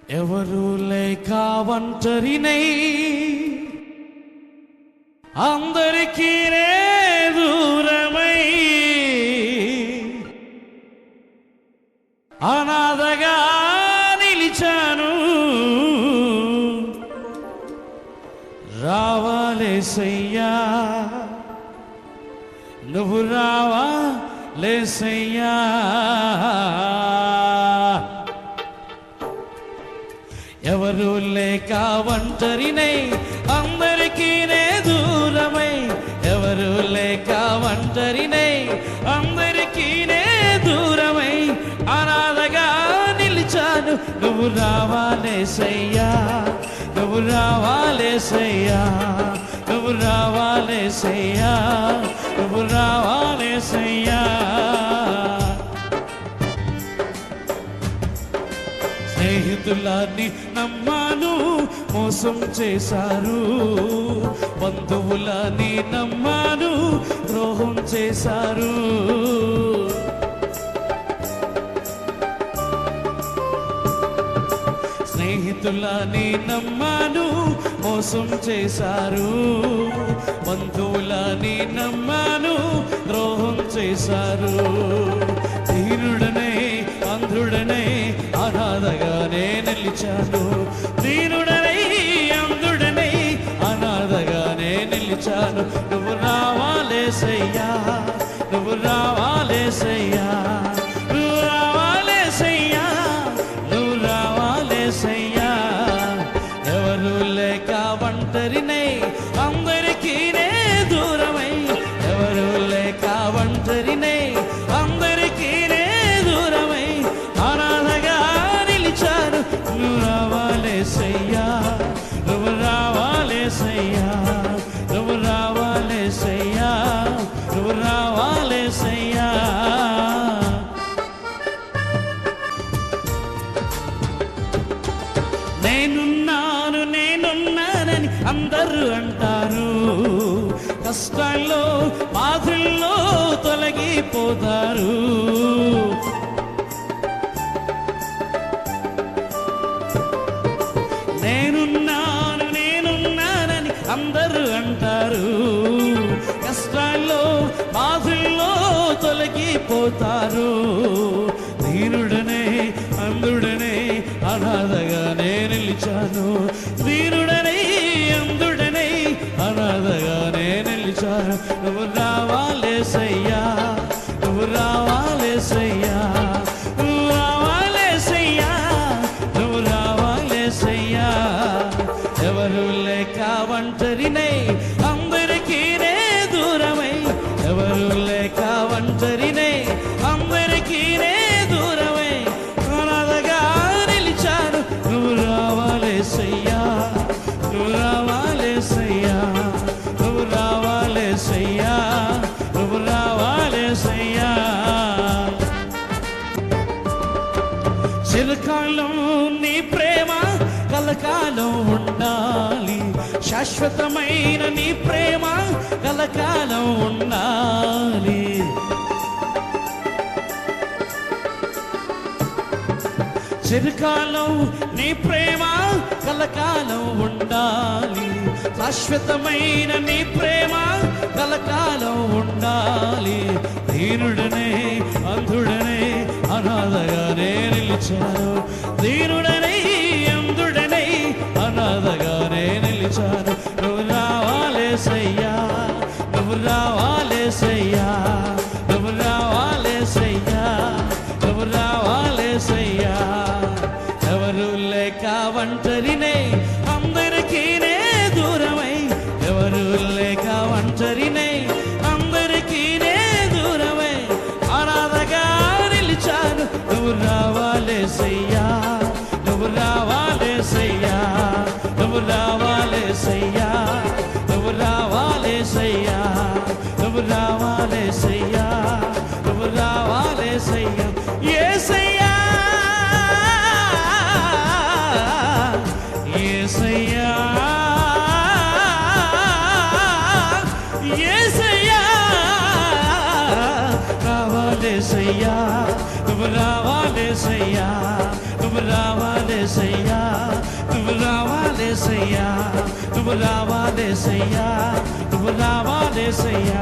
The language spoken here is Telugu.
ఎవరు లేక ఒంటరినై అందరికీ దూరమై అనాథగా నిలిచాను. రావాలేసయ్యా, నువ్వు రావాలేసయ్యా. ఎవరు లేక ఒంటరినై అందరికీ దూరమై, ఎవరు లేక ఒంటరినై అందరికీ దూరమై అనాథగా నిలిచాను. నువ్వు రావాలేసయ్యా, నువ్వు రావాలేసయ్యా, నువ్వు రావాలేసయ్యా, నువ్వు రావాలేసయ్యా. స్నేహితులని నమ్మాను, మోసం చేశారు. బంధువులని నమ్మాను, ద్రోహం చేశారు. స్నేహితులని నమ్మాను, మోసం చేశారు. బంధువులని నమ్మాను, ద్రోహం చేశారు. దీనుడనే అంధుడనే అనాథగానే నిలిచాను. దీనుడనై అంధుడనై అనాథగానే నిలిచాను. నువ్వు రావాలేసయ్యా, నువ్వు రావాలేసయ్యా, నువ్వు రావాలేసయ్యా, నువ్వు రావాలేసయ్యా. ఎవరు లేక ఒంటరినై అందరికీ దూరమై, ఎవరు లేక ఒంటరినై అందరికీ దూరమై అనాథగా నిలిచాను. నువ్వు రావాలేసయ్యా, నువ్వు రావాలేసయ్యా, నువ్వు రావాలేసయ్యా, నువ్వు రావాలేసయ్యా. నేనున్నాను నేనున్నానని అందరూ అంటారు. కష్టాల్లో బాధల్లో తొలగిపోతారు. నేనున్నాను నేనున్నానని అందరూ అంటారు. కష్టాల్లో బాధల్లో తొలగిపోతారు. దీనుడనే అంధుడనే అనాథగానే నిలిచాను. దీనుడనే అంధుడనే అనాథగానే నిలిచాను. నువ్వు రావాలేసయ్యా, నువ్వు రావాలేసయ్యా, నువ్వు రావాలేసయ్యా, నువ్వు రావాలేసయ్యా. ఎవరు లేక ఒంటరినై అందరికీ దూరమై, ఎవరు లేక ఒంటరినై అందరికీ దూరమై అనాథగా నిలిచాను. నువ్వు రావాలేసయ్యా, నువ్వు రావాలేసయ్యా, నువ్వు రావాలేసయ్యా, నువ్వు రావాలేసయ్యా. చిరకాలం నీ ప్రేమ కలకాలం ఉండాలి. శాశ్వతమైన నీ ప్రేమ కలకాలం ఉండాలి. చిరకాలం నీ ప్రేమ కలకాలం ఉండాలి. శాశ్వతమైన నీ ప్రేమ కలకాలం ఉండాలి. దీనుడనే అంధుడనే అనాథగానే నిలిచాను. దీనుడనే అంధుడనే అనాథగానే నిలిచాను. నువ్వు రావాలేసయ్యా, నువ్వు రావాలేసయ్యా, నువ్వు రావాలేసయ్యా, నువ్వు రావాలేసయ్యా. ఎవరు లేక ఒంటరినై అందరికీ దూరమై, ఎవరు లేక ఒంటరినై అందరికీ దూరమై అనాథగా నిలిచాను. నువ్వు రావాలేసయ్యా, నువ్వు రావాలేసయ్యా, నువ్వు రావాలేసయ్యా, నువ్వు రావాలేసయ్యా, నువ్వు రావాలేసయ్యా, నువ్వు రావాలేసయ్యా. యేసయ్యా యేసయ్యా యేసయ్యా రావాలేసయ్యా, నువ్వు రావాలేసయ్యా, నువ్వు రావాలేసయ్యా, నువ్వు రావాలేసయ్యా, నువ్వు రావాలేసయ్యా, నువ్వు రావాలేసయ్యా.